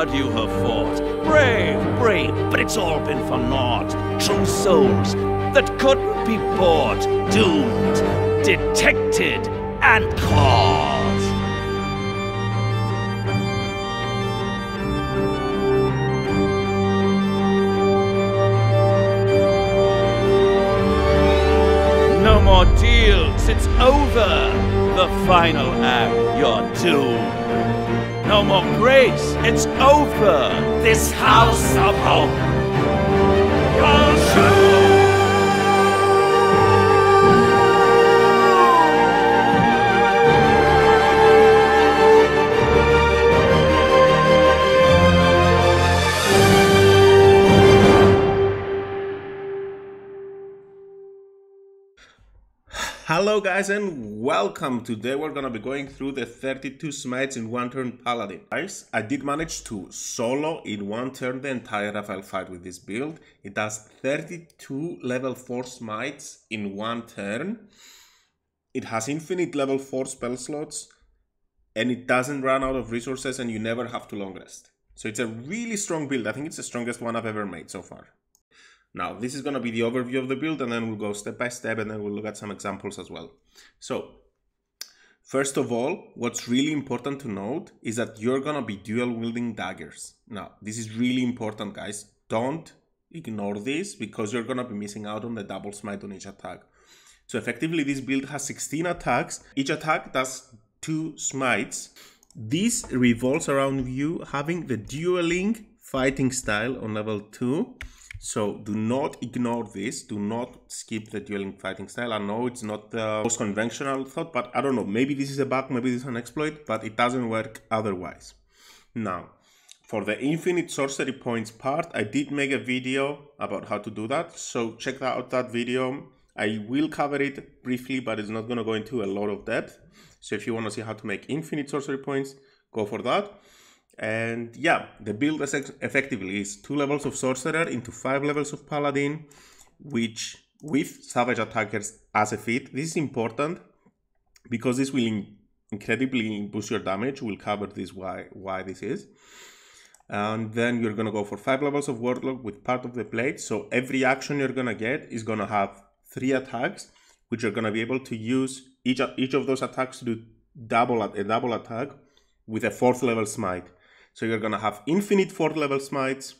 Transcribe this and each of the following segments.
hard you have fought. Brave, brave, but it's all been for naught. True souls that couldn't be bought. Doomed, detected, and caught. No more deals, it's over. The final act, you're doomed. No more grace, it's over. This house of hope, you're Hello guys and welcome. Today we're gonna be going through the 32 smites in one turn Paladin. Guys, I did manage to solo in one turn the entire Raphael fight with this build. It does 32 level 4 smites in one turn. It has infinite level 4 spell slots and it doesn't run out of resources and you never have to long rest. So it's a really strong build. I think it's the strongest one I've ever made so far. Now, this is going to be the overview of the build, and then we'll go step by step, and then we'll look at some examples as well. So, first of all, what's really important to note is that you're going to be dual wielding daggers. Now, this is really important, guys. Don't ignore this, because you're going to be missing out on the double smite on each attack. So, effectively, this build has 16 attacks. Each attack does 2 smites. This revolves around you having the dueling fighting style on level 2. So do not ignore this, do not skip the dueling fighting style. I know it's not the most conventional thought, but I don't know, maybe this is a bug, maybe this is an exploit, but it doesn't work otherwise. Now, for the infinite sorcery points part, I did make a video about how to do that, so check out that video. I will cover it briefly, but it's not going to go into a lot of depth. So if you want to see how to make infinite sorcery points, go for that. And yeah, the build effectively is 2 levels of Sorcerer into 5 levels of Paladin, which with Savage Attackers as a feat. This is important because this will incredibly boost your damage. We'll cover this why this is. And then you're going to go for 5 levels of Warlock with part of the plate. So every action you're going to get is going to have 3 attacks, which you're going to be able to use each of those attacks to do a double attack with a 4th level smite. So you're going to have infinite 4th level smites,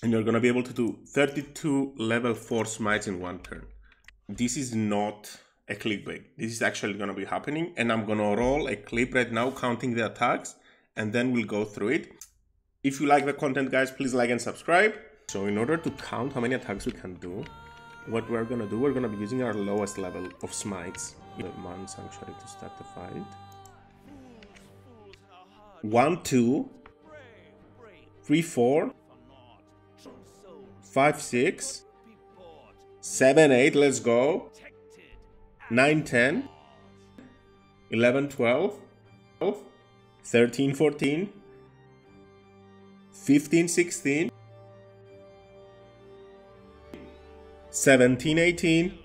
and you're going to be able to do 32 level 4 smites in one turn. This is not a clickbait. This is actually going to be happening, and I'm going to roll a clip right now counting the attacks, and then we'll go through it. If you like the content, guys, please like and subscribe. So in order to count how many attacks we can do, what we're going to do, we're going to be using our lowest level of smites. Man Sanctuary to start the fight. 1, 2, 3, 4, 5, 6, 7, 8, let's go, 9, 10, 11, 12, 13, 14, 15, 16, 17, 18,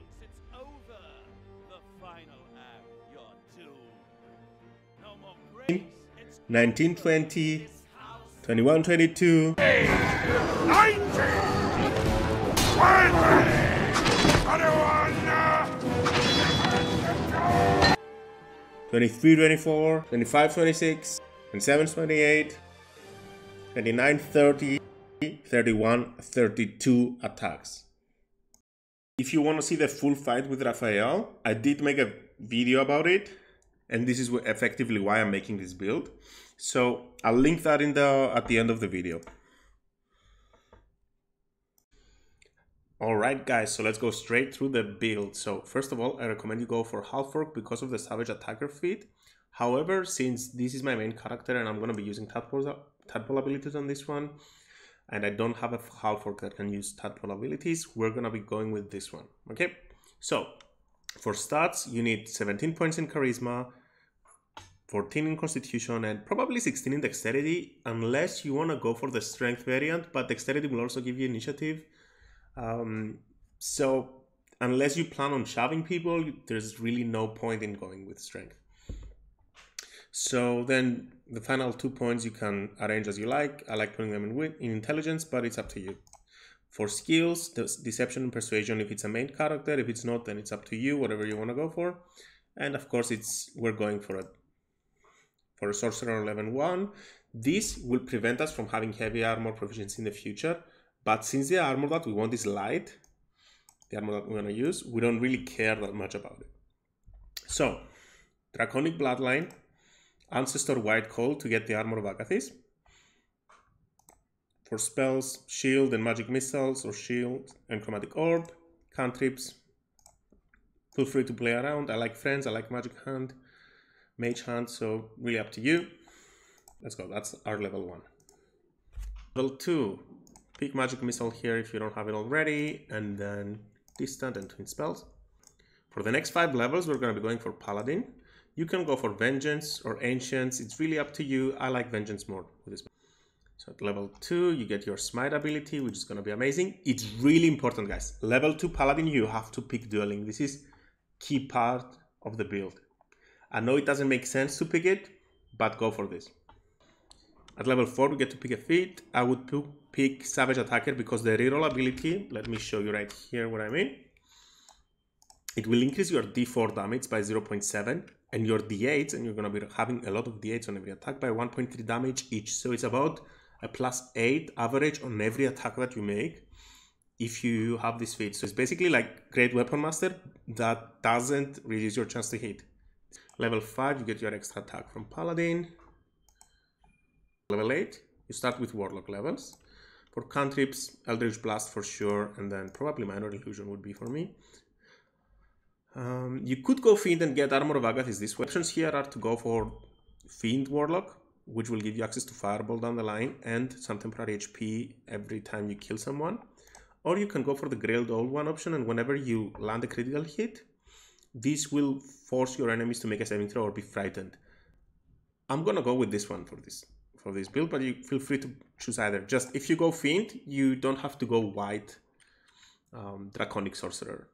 19, 20, 21, 22, 19, 20, 23, 24, 25, 26, 27, 28, 29, 30, 31, 32 attacks. If you want to see the full fight with Raphael, I did make a video about it, and this is effectively why I'm making this build. So I'll link that at the end of the video. Alright guys, so let's go straight through the build. So first of all, I recommend you go for half orc because of the Savage Attacker feat. However, since this is my main character and I'm going to be using Tadpole Abilities on this one, and I don't have a half orc that can use Tadpole Abilities, we're going to be going with this one. Okay, so for stats, you need 17 points in Charisma, 14 in Constitution, and probably 16 in Dexterity, unless you want to go for the Strength variant, but Dexterity will also give you Initiative. So unless you plan on shoving people, there's really no point in going with Strength. So then the final 2 points you can arrange as you like. I like putting them in intelligence, but it's up to you. For skills, deception and persuasion, if it's a main character. If it's not, then it's up to you, whatever you want to go for. And of course, we're going for a sorcerer level 1. This will prevent us from having heavy armor proficiency in the future. But since the armor that we want is light, the armor that we're going to use, we don't really care that much about it. So, Draconic Bloodline, Ancestor White Cold to get the Armor of Agathis. For spells, Shield and Magic Missiles, or Shield and Chromatic Orb. Cantrips, feel free to play around. I like Friends, I like Magic Hand, Mage Hand, so really up to you. Let's go, that's our level 1. Level 2, pick Magic Missile here if you don't have it already, and then Distant and Twin Spells. For the next 5 levels, we're going to be going for Paladin. You can go for Vengeance or Ancients, it's really up to you. I like Vengeance more with this. So at level 2, you get your Smite ability, which is going to be amazing. It's really important, guys. Level 2 Paladin, you have to pick Dueling. This is key part of the build. I know it doesn't make sense to pick it, but go for this. At level 4, we get to pick a feat. I would pick Savage Attacker because the reroll ability, let me show you right here what I mean. It will increase your D4 damage by 0.7 and your D8s, and you're going to be having a lot of D8s on every attack, by 1.3 damage each. So it's about a +8 average on every attack that you make if you have this feat. So it's basically like Great Weapon Master that doesn't reduce your chance to hit. Level 5, you get your extra attack from Paladin. Level 8, you start with Warlock levels. For cantrips, Eldritch Blast for sure, and then probably Minor Illusion would be for me. You could go Fiend and get Armor of Agathis. These options here are to go for Fiend Warlock, which will give you access to Fireball down the line and some temporary HP every time you kill someone. Or you can go for the Grailed Old One option, and whenever you land a critical hit, this will force your enemies to make a saving throw or be frightened. I'm gonna go with this one for this build, but you feel free to choose either. Just if you go Fiend, you don't have to go white Draconic Sorcerer.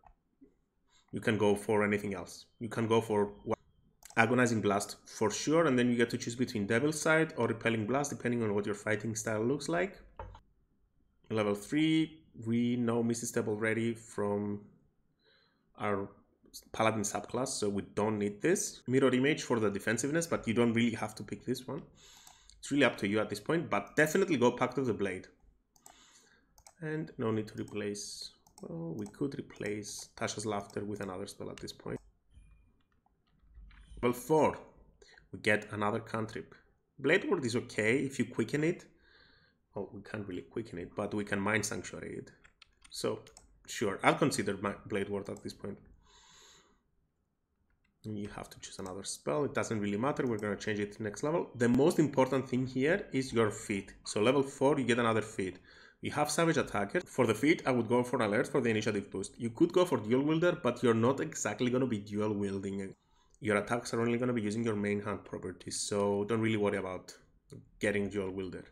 You can go for anything else. You can go for Agonizing Blast for sure, and then you get to choose between Devil's Sight or Repelling Blast, depending on what your fighting style looks like. Level 3, we know Misty Step already from our Paladin subclass, so we don't need this. Mirror Image for the defensiveness, but you don't really have to pick this one. It's really up to you at this point, but definitely go Pact of the Blade. And no need to replace... Well, we could replace Tasha's Laughter with another spell at this point. Level 4, we get another cantrip. Blade Ward is okay if you quicken it. Well, we can't really quicken it, but we can Mind Sanctuary it. So, sure, I'll consider Blade Ward at this point. You have to choose another spell. It doesn't really matter. We're going to change it to next level. The most important thing here is your feat. So level 4, you get another feat. You have Savage Attacker. For the feat, I would go for Alert for the initiative boost. You could go for Dual Wielder, but you're not exactly going to be dual wielding. Your attacks are only going to be using your main hand properties, so don't really worry about getting Dual Wielder.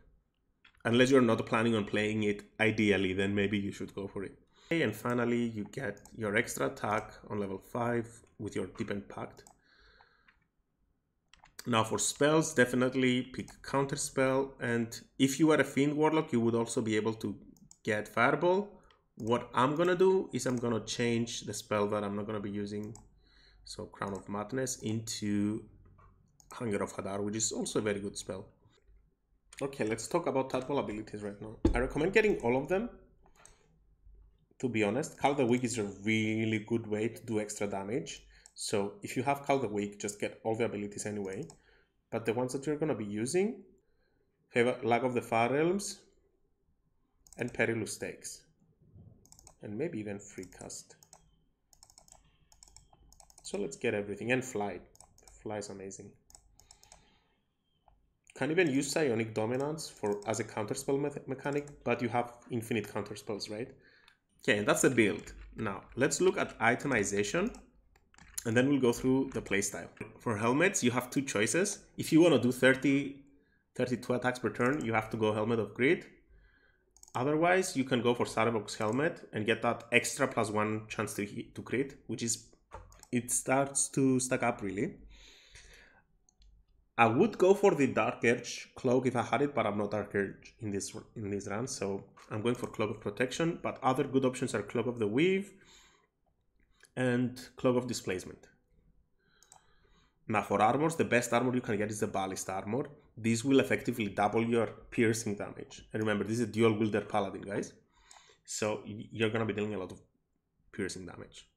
Unless you're not planning on playing it ideally, then maybe you should go for it. Okay, and finally, you get your extra attack on level 5 with your Deepened Pact. Now for spells, definitely pick Counter Spell, and if you are a Fiend Warlock, you would also be able to get Fireball. What I'm gonna do is I'm gonna change the spell that I'm not gonna be using, so Crown of Madness, into Hunger of Hadar, which is also a very good spell. Okay, let's talk about Tadpole Abilities right now. I recommend getting all of them. To be honest, Call the Weak is a really good way to do extra damage. So if you have Call the Weak, just get all the abilities anyway. But the ones that you're going to be using, Lag of the Far Realms, and Perilous Stakes. And maybe even Free Cast. So let's get everything. And Fly. Fly is amazing. Can even use Psionic Dominance as a counterspell mechanic, but you have infinite counterspells, right? Okay, and that's the build. Now, let's look at itemization, and then we'll go through the playstyle. For helmets, you have two choices. If you want to do 32 attacks per turn, you have to go Helmet of Greed. Otherwise, you can go for Sarevok's Helmet and get that extra +1 chance to crit, which is, it starts to stack up really. I would go for the Dark Edge Cloak if I had it, but I'm not Dark Edge in this run, so I'm going for Cloak of Protection. But other good options are Cloak of the Weave and Cloak of Displacement. Now for armors, the best armor you can get is the Ballista armor. This will effectively double your piercing damage. And remember, this is a dual wielder paladin, guys. So you're gonna be dealing a lot of piercing damage.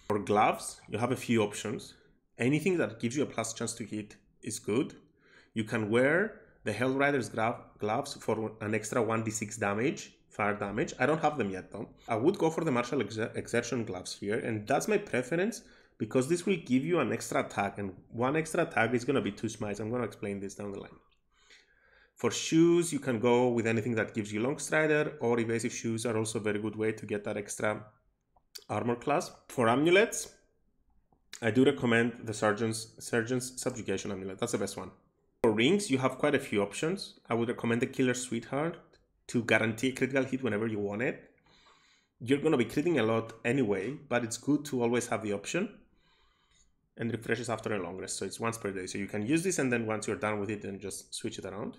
For gloves, you have a few options. Anything that gives you a plus chance to hit is good. You can wear the Hellrider's gloves for an extra 1d6 damage, fire damage. I don't have them yet though. I would go for the Martial Exertion gloves here, and that's my preference because this will give you an extra attack, and one extra attack is going to be 2 smites. I'm going to explain this down the line. For shoes, you can go with anything that gives you Long Strider, or evasive shoes are also a very good way to get that extra armor class. For amulets, I do recommend the Surgeon's Subjugation Amulet. That's the best one. For rings, you have quite a few options. I would recommend the Killer's Sweetheart to guarantee a critical hit whenever you want it. You're going to be critting a lot anyway, but it's good to always have the option. And refreshes after a long rest, so it's once per day. So you can use this, and then once you're done with it, then just switch it around.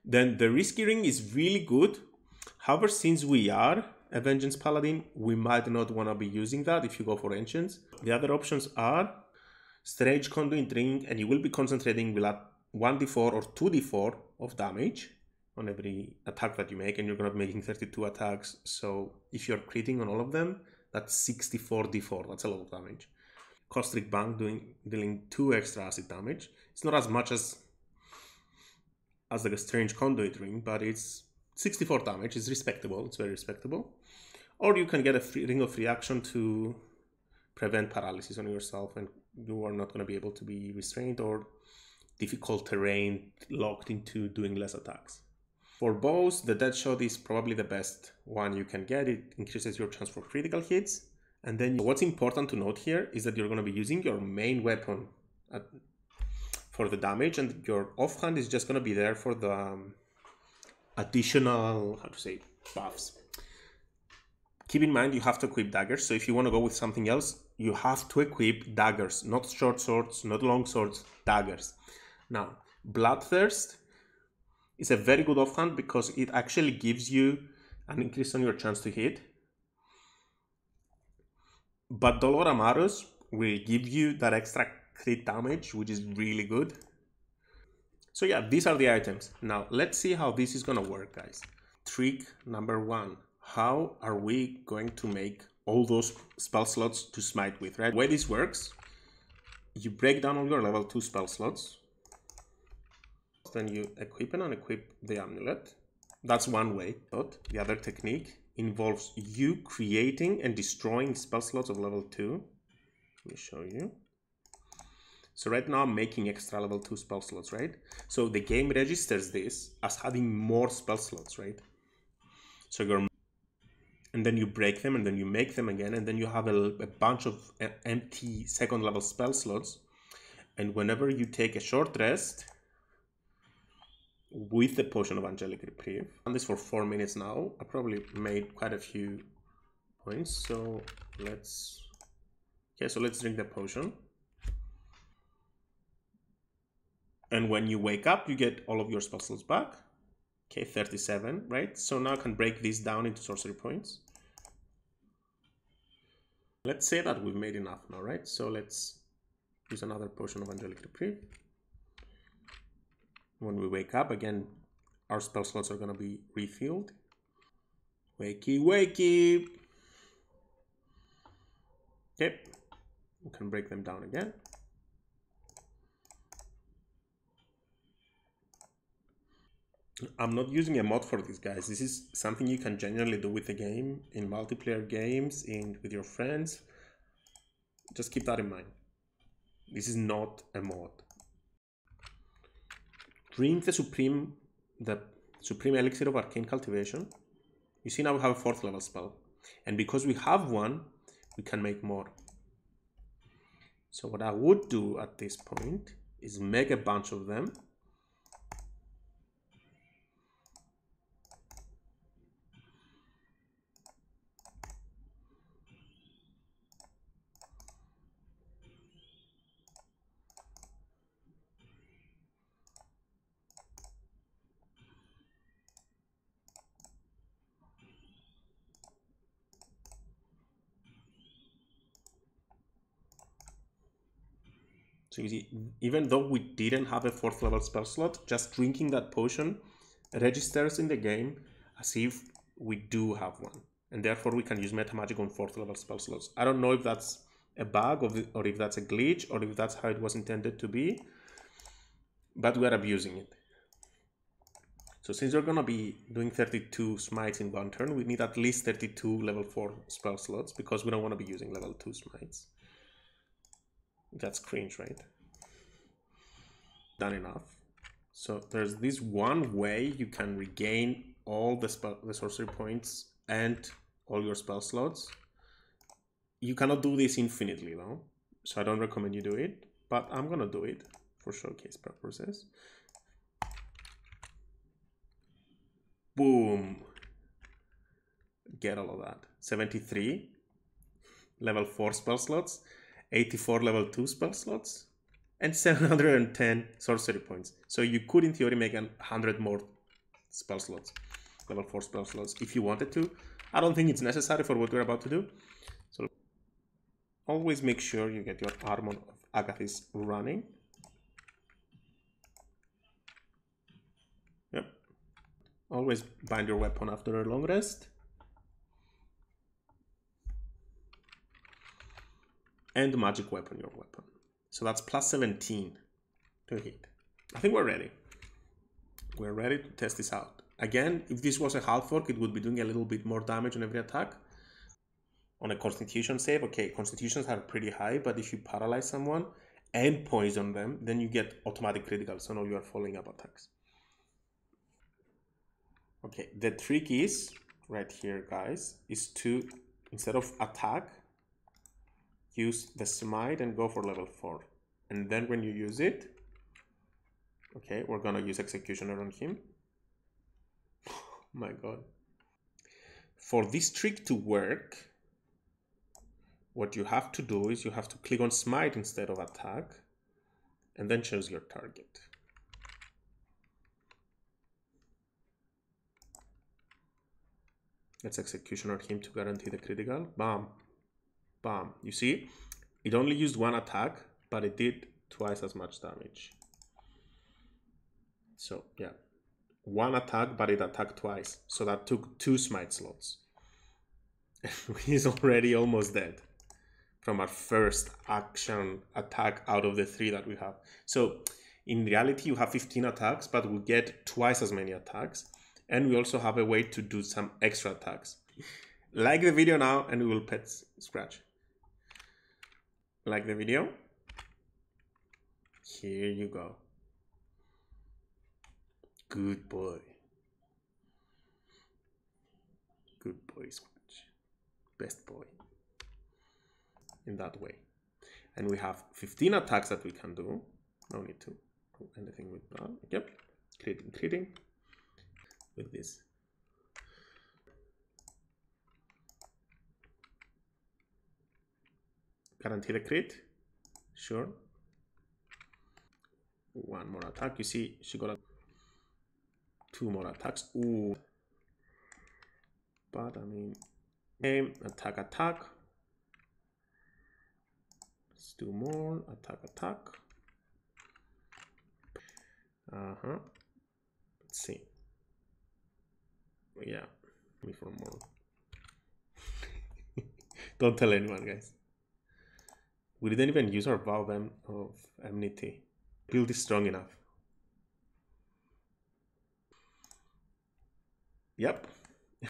Then the Risky Ring is really good. However, since we are a Vengeance Paladin, we might not want to be using that if you go for Ancients. The other options are Strange Conduit Ring, and you will be concentrating with 1d4 or 2d4 of damage on every attack that you make, and you're going to be making 32 attacks. So if you're critting on all of them, that's 64d4. That's a lot of damage. Caustic Bank dealing 2 extra acid damage. It's not as much as like a Strange Conduit Ring, but it's 64 damage. It's respectable. It's very respectable. Or you can get a ring of free action to prevent paralysis on yourself, and you are not going to be able to be restrained or difficult terrain locked into doing less attacks. For bows, the Deadshot is probably the best one you can get. It increases your chance for critical hits. And then what's important to note here is that you're going to be using your main weapon for the damage, and your offhand is just going to be there for the additional, buffs. Keep in mind you have to equip daggers, so if you want to go with something else, you have to equip daggers, not short swords, not long swords, daggers. Now, Bloodthirst is a very good offhand because it actually gives you an increase on your chance to hit. But Dolor Amarus will give you that extra crit damage, which is really good. So yeah, these are the items. Now, let's see how this is going to work, guys. Trick number 1. How are we going to make all those spell slots to smite with, right? The way this works, you break down all your level 2 spell slots. Then you equip and unequip the amulet. That's one way. But the other technique involves you creating and destroying spell slots of level 2. Let me show you. So right now I'm making extra level 2 spell slots, right? So the game registers this as having more spell slots, right? So you're, and then you break them, and then you make them again, and then you have a bunch of empty second level spell slots. And whenever you take a short rest with the Potion of Angelic Reprieve, I've done this for 4 minutes now. I probably made quite a few points. So let's drink the potion. And when you wake up, you get all of your spell slots back. Okay, 37, right? So now I can break this down into sorcery points. Let's say that we've made enough now, right? So let's use another Potion of Angelic Reprieve. When we wake up, again, our spell slots are going to be refilled. Wakey, wakey! Okay, we can break them down again. I'm not using a mod for this, guys. This is something you can genuinely do with the game, in multiplayer games, with your friends. Just keep that in mind. This is not a mod. Drink the Supreme Elixir of Arcane Cultivation. You see now we have a 4th level spell. And because we have one, we can make more. So what I would do at this point is make a bunch of them. So you see, even though we didn't have a 4th level spell slot, just drinking that potion registers in the game as if we do have one. And therefore we can use meta magic on 4th level spell slots. I don't know if that's a bug or if that's a glitch or if that's how it was intended to be, but we are abusing it. So since we're gonna be doing 32 smites in one turn, we need at least 32 level 4 spell slots because we don't want to be using level 2 smites. That's cringe, right? Done enough. So there's this one way you can regain all the sorcery points and all your spell slots. You cannot do this infinitely though, so I don't recommend you do it, but I'm gonna do it for showcase purposes. Boom! Get all of that. 73 level 4 spell slots, 84 level 2 spell slots, and 710 sorcery points. So you could in theory make 100 more spell slots, level 4 spell slots, if you wanted to. I don't think it's necessary for what we're about to do. So always make sure you get your Armor of Agathis running. Yep. Always bind your weapon after a long rest. And magic weapon your weapon. So that's plus 17 to hit. I think we're ready. We're ready to test this out. Again, if this was a half orc, it would be doing a little bit more damage on every attack. On a constitution save, okay, constitutions are pretty high, but if you paralyze someone and poison them, then you get automatic criticals on all your following up attacks. Okay, the trick is, right here guys, is to, instead of attack, use the smite and go for level 4. And then when you use it, okay, we're gonna use executioner on him. Oh my god. For this trick to work, what you have to do is you have to click on smite instead of attack and then choose your target. Let's executioner him to guarantee the critical. Bam. Bam. You see, it only used one attack, but it did twice as much damage. So yeah, one attack, but it attacked twice. So that took 2 smite slots. He's already almost dead from our first action attack out of the 3 that we have. So in reality, you have 15 attacks, but we get twice as many attacks. And we also have a way to do some extra attacks. Like the video now and we will pet scratch. Like the video. Here you go. Good boy. Good boy, Scratch. Best boy. In that way. And we have 15 attacks that we can do. No need to do anything with that. Yep. Critting. With this. Guarantee the crit. Sure. One more attack. You see, she got 2 more attacks. Ooh. But I mean, aim, attack. Let's do more. Attack. Let's see. Yeah, me for more. Don't tell anyone, guys. We didn't even use our vow of enmity. Build is strong enough. Yep,